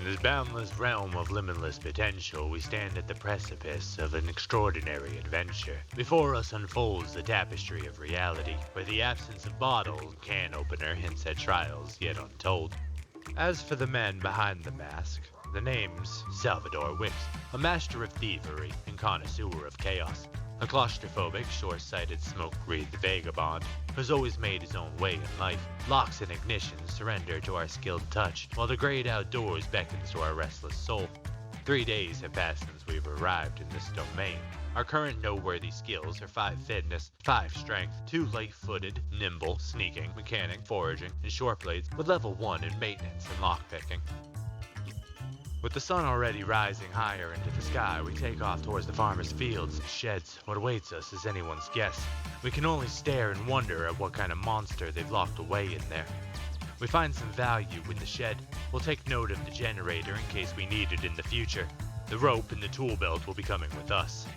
this boundless realm of limitless potential, we stand at the precipice of an extraordinary adventure. Before us unfolds the tapestry of reality, where the absence of bottle and can opener hints at trials yet untold. As for the man behind the mask, the name's Salvador Wicks, a master of thievery and connoisseur of chaos. A claustrophobic, short-sighted, smoke-breathed vagabond who's always made his own way in life. Locks and ignitions surrender to our skilled touch, while the great outdoors beckons to our restless soul. 3 days have passed since we've arrived in this domain. Our current noteworthy skills are 5 fitness, 5 strength, 2 light-footed, nimble, sneaking, mechanic, foraging, and short blades, with level 1 in maintenance and lockpicking. With the sun already rising higher into the sky, we take off towards the farmer's fields and sheds. What awaits us is anyone's guess. We can only stare and wonder at what kind of monster they've locked away in there. We find some value in the shed. We'll take note of the generator in case we need it in the future. The rope and the tool belt will be coming with us.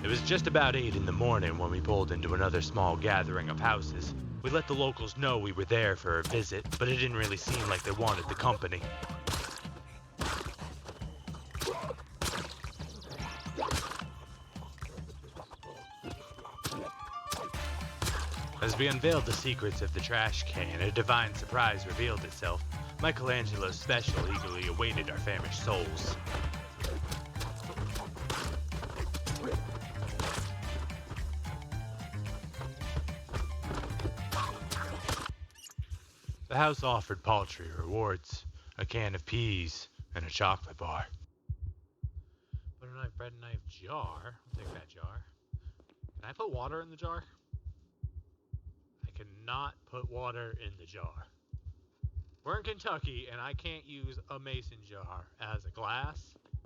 It was just about 8 in the morning when we pulled into another small gathering of houses. We let the locals know we were there for a visit, but it didn't really seem like they wanted the company. As we unveiled the secrets of the trash can, a divine surprise revealed itself. Michelangelo's special eagerly awaited our famished souls. The house offered paltry rewards, a can of peas, and a chocolate bar. Butter knife, bread knife, jar. I'll take that jar. Can I put water in the jar? I cannot put water in the jar. We're in Kentucky, and I can't use a mason jar as a glass.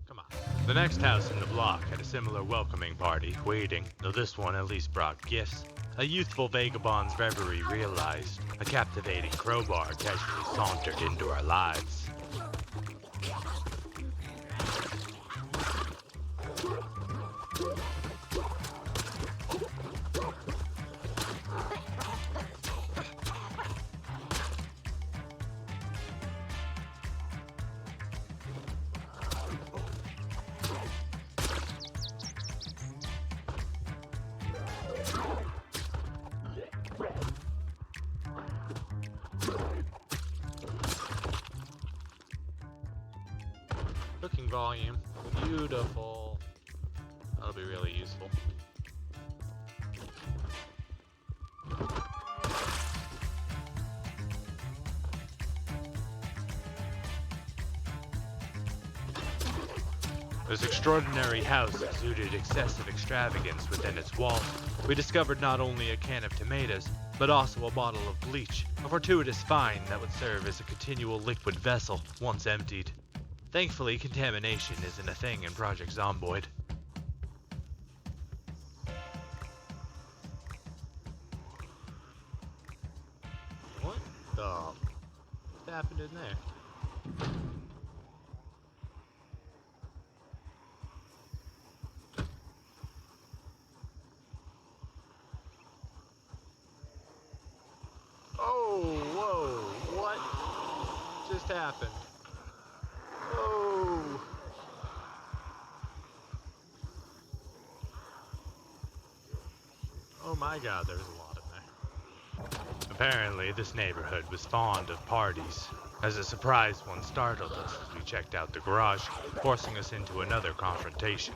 Come on. The next house in the block had a similar welcoming party, waiting, though this one at least brought gifts. A youthful vagabond's reverie realized. A captivating crowbar casually sauntered into our lives. Cooking volume, beautiful. That'll be really useful. This extraordinary house exuded excessive extravagance within its walls. We discovered not only a can of tomatoes, but also a bottle of bleach, a fortuitous find that would serve as a continual liquid vessel once emptied. Thankfully, contamination isn't a thing in ProjectZomboid. What happened in there? Oh, whoa, what just happened? Oh. Oh my god, there's a lot in there. Apparently, this neighborhood was fond of parties. As a surprise one startled us as we checked out the garage, forcing us into another confrontation.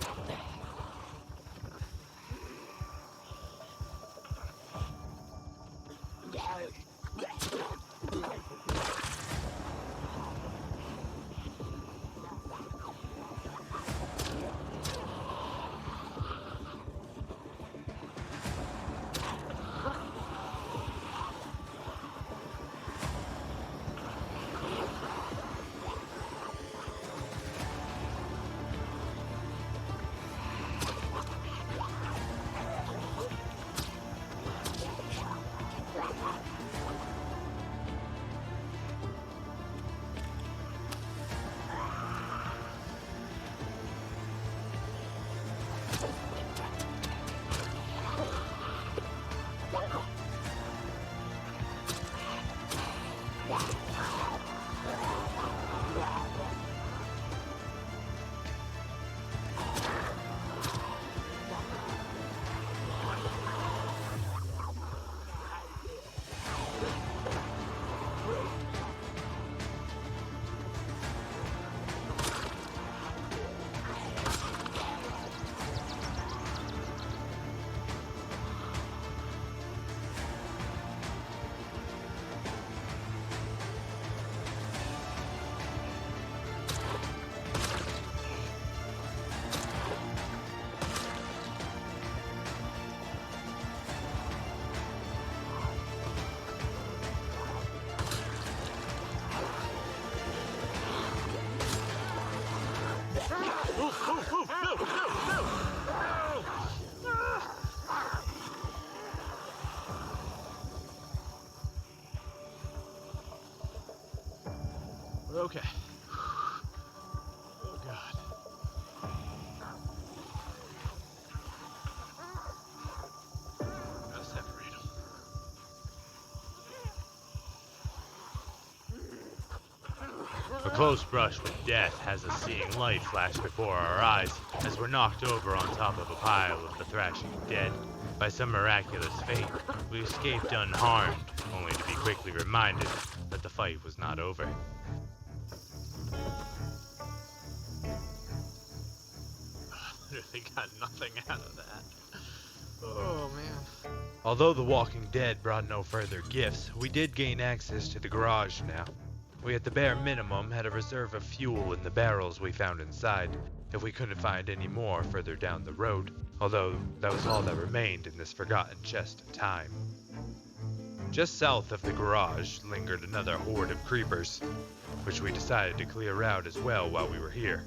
We're okay. Oh god. Gotta separate them. A close brush with death has us seeing light flash before our eyes as we're knocked over on top of a pile of the thrashing dead. By some miraculous fate, we escaped unharmed, only to be quickly reminded that the fight was not over. Literally got nothing out of that. Oh man. Although The Walking Dead brought no further gifts, we did gain access to the garage now. We at the bare minimum had a reserve of fuel in the barrels we found inside, if we couldn't find any more further down the road, although that was all that remained in this forgotten chest of time. Just south of the garage lingered another horde of creepers, which we decided to clear out as well while we were here.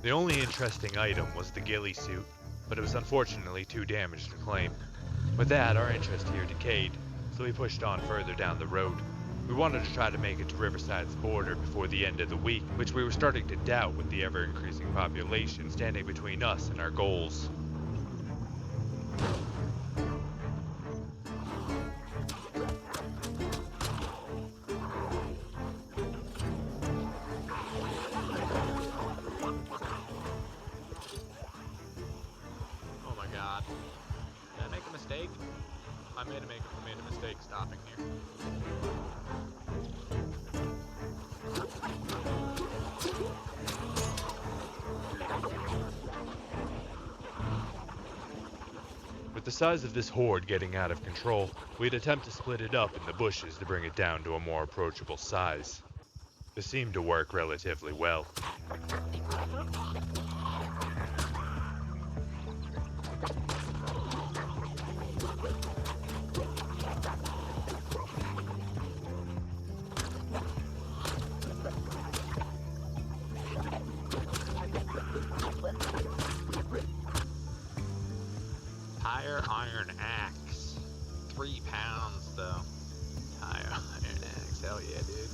The only interesting item was the ghillie suit, but it was unfortunately too damaged to claim. With that, our interest here decayed, so we pushed on further down the road. We wanted to try to make it to Riverside's border before the end of the week, which we were starting to doubt with the ever-increasing population standing between us and our goals. I made a mistake stopping here. With the size of this horde getting out of control, we'd attempt to split it up in the bushes to bring it down to a more approachable size. This seemed to work relatively well. Iron axe. 3 pounds though. Iron axe, hell yeah, dude.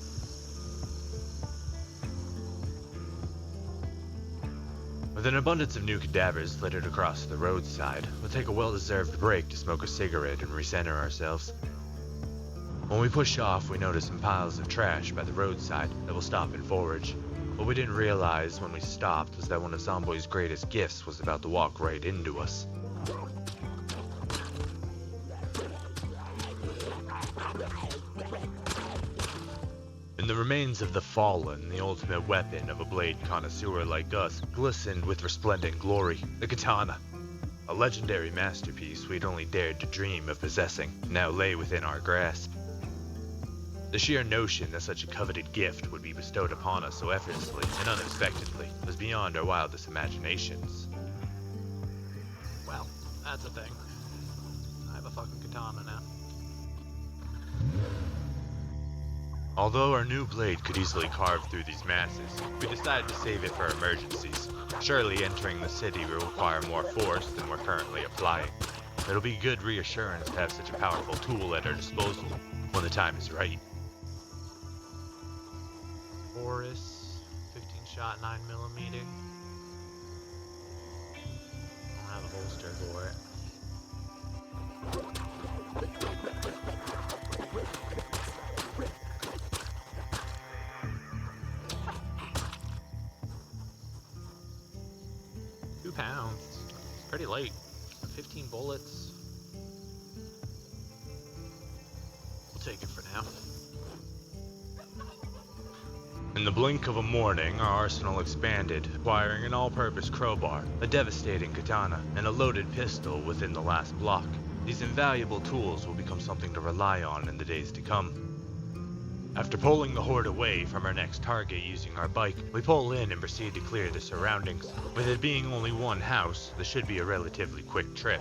With an abundance of new cadavers littered across the roadside, we'll take a well-deserved break to smoke a cigarette and recenter ourselves. When we push off, we notice some piles of trash by the roadside that will stop and forage. What we didn't realize when we stopped was that one of Zomboid's greatest gifts was about to walk right into us. In the remains of the fallen, the ultimate weapon of a blade connoisseur like us glistened with resplendent glory, the katana. A legendary masterpiece we'd only dared to dream of possessing, now lay within our grasp. The sheer notion that such a coveted gift would be bestowed upon us so effortlessly and unexpectedly was beyond our wildest imaginations. Well, that's a thing. I have a fucking katana now. Although our new blade could easily carve through these masses, we decided to save it for emergencies. Surely entering the city will require more force than we're currently applying. It'll be good reassurance to have such a powerful tool at our disposal when the time is right. Horus, 15-shot 9mm. I don't have a holster for it. £2. It's pretty late. 15 bullets. We'll take it for now. In the blink of a morning, our arsenal expanded, acquiring an all-purpose crowbar, a devastating katana, and a loaded pistol within the last block. These invaluable tools will become something to rely on in the days to come. After pulling the horde away from our next target using our bike, we pull in and proceed to clear the surroundings. With it being only one house, this should be a relatively quick trip.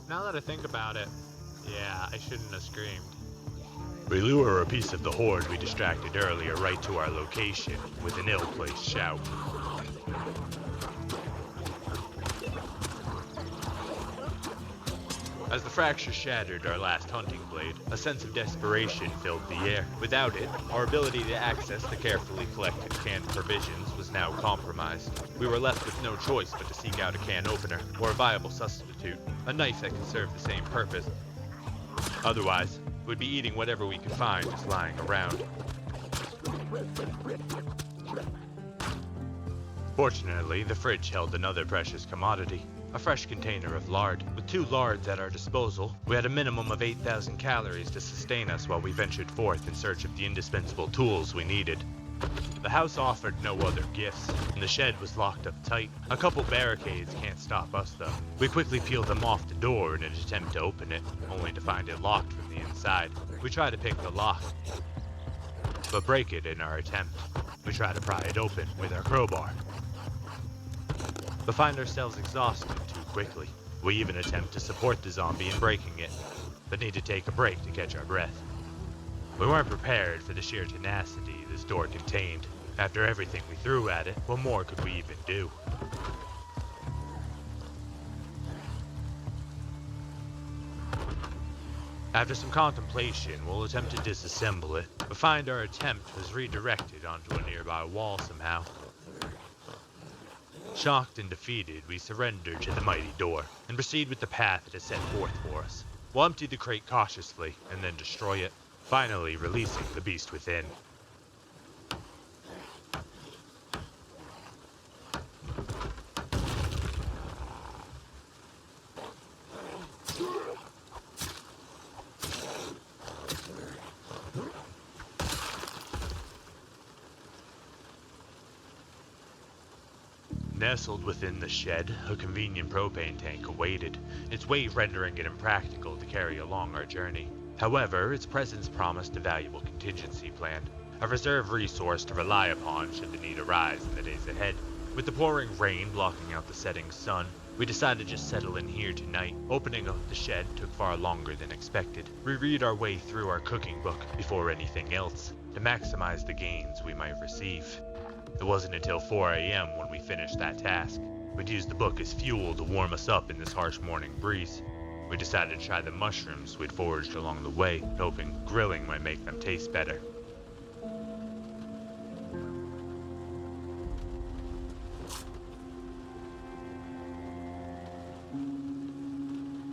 now that I think about it, yeah, I shouldn't have screamed. We lure a piece of the horde we distracted earlier right to our location with an ill-placed shout. As the fracture shattered our last hunting blade, a sense of desperation filled the air. Without it, our ability to access the carefully collected canned provisions was now compromised. We were left with no choice but to seek out a can opener, or a viable substitute, a knife that could serve the same purpose. Otherwise, we'd be eating whatever we could find just lying around. Fortunately, the fridge held another precious commodity. A fresh container of lard. With 2 lards at our disposal, we had a minimum of 8,000 calories to sustain us while we ventured forth in search of the indispensable tools we needed. The house offered no other gifts, and the shed was locked up tight. A couple barricades can't stop us though. We quickly peeled them off the door in an attempt to open it, only to find it locked from the inside. We try to pick the lock, but break it in our attempt. We try to pry it open with our crowbar, but find ourselves exhausted too quickly. We even attempt to support the zombie in breaking it, but need to take a break to catch our breath. We weren't prepared for the sheer tenacity this door contained. After everything we threw at it, what more could we even do? After some contemplation, we'll attempt to disassemble it, but find our attempt was redirected onto a nearby wall somehow. Shocked and defeated, we surrender to the mighty door, and proceed with the path it has set forth for us. We'll empty the crate cautiously, and then destroy it, finally releasing the beast within. Nestled within the shed, a convenient propane tank awaited, its weight rendering it impractical to carry along our journey. However, its presence promised a valuable contingency plan, a reserve resource to rely upon should the need arise in the days ahead. With the pouring rain blocking out the setting sun, we decided to just settle in here tonight. Opening up the shed took far longer than expected. We read our way through our cooking book before anything else, to maximize the gains we might receive. It wasn't until 4 a.m. when we finished that task. We'd used the book as fuel to warm us up in this harsh morning breeze. We decided to try the mushrooms we'd foraged along the way, hoping grilling might make them taste better.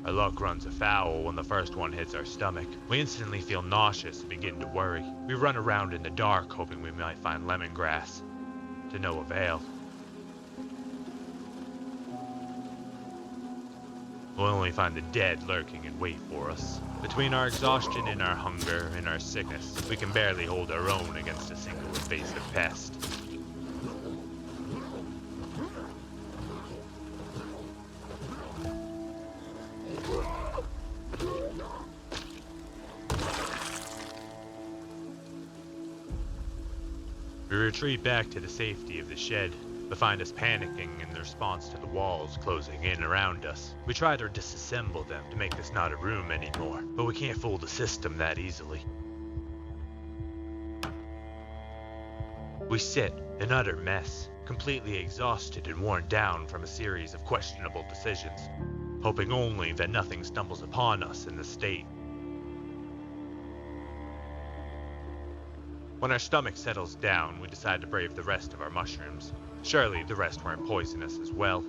Our luck runs afoul when the first one hits our stomach. We instantly feel nauseous and begin to worry. We run around in the dark hoping we might find lemongrass. To no avail. We'll only find the dead lurking in wait for us. Between our exhaustion and our hunger and our sickness, we can barely hold our own against a single invasive pest. We retreat back to the safety of the shed, but find us panicking in response to the walls closing in around us. We try to disassemble them to make this not a room anymore, but we can't fool the system that easily. We sit, an utter mess, completely exhausted and worn down from a series of questionable decisions, hoping only that nothing stumbles upon us in this state. When our stomach settles down, we decide to brave the rest of our mushrooms. Surely the rest weren't poisonous as well.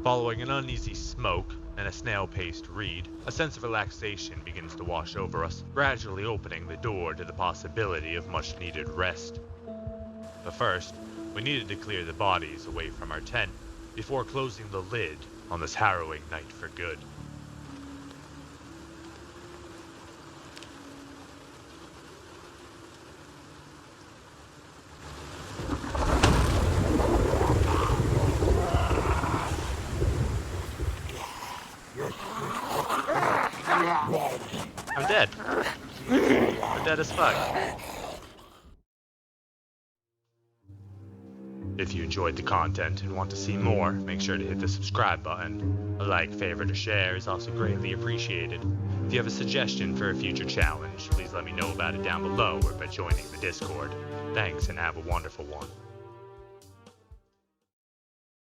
Following an uneasy smoke and a snail-paced read, a sense of relaxation begins to wash over us, gradually opening the door to the possibility of much-needed rest. But first, we needed to clear the bodies away from our tent before closing the lid on this harrowing night for good. dead. We're dead as fuck. If you enjoyed the content and want to see more, make sure to hit the subscribe button. A like, favorite, or share is also greatly appreciated. If you have a suggestion for a future challenge, please let me know about it down below or by joining the Discord. Thanks and have a wonderful one.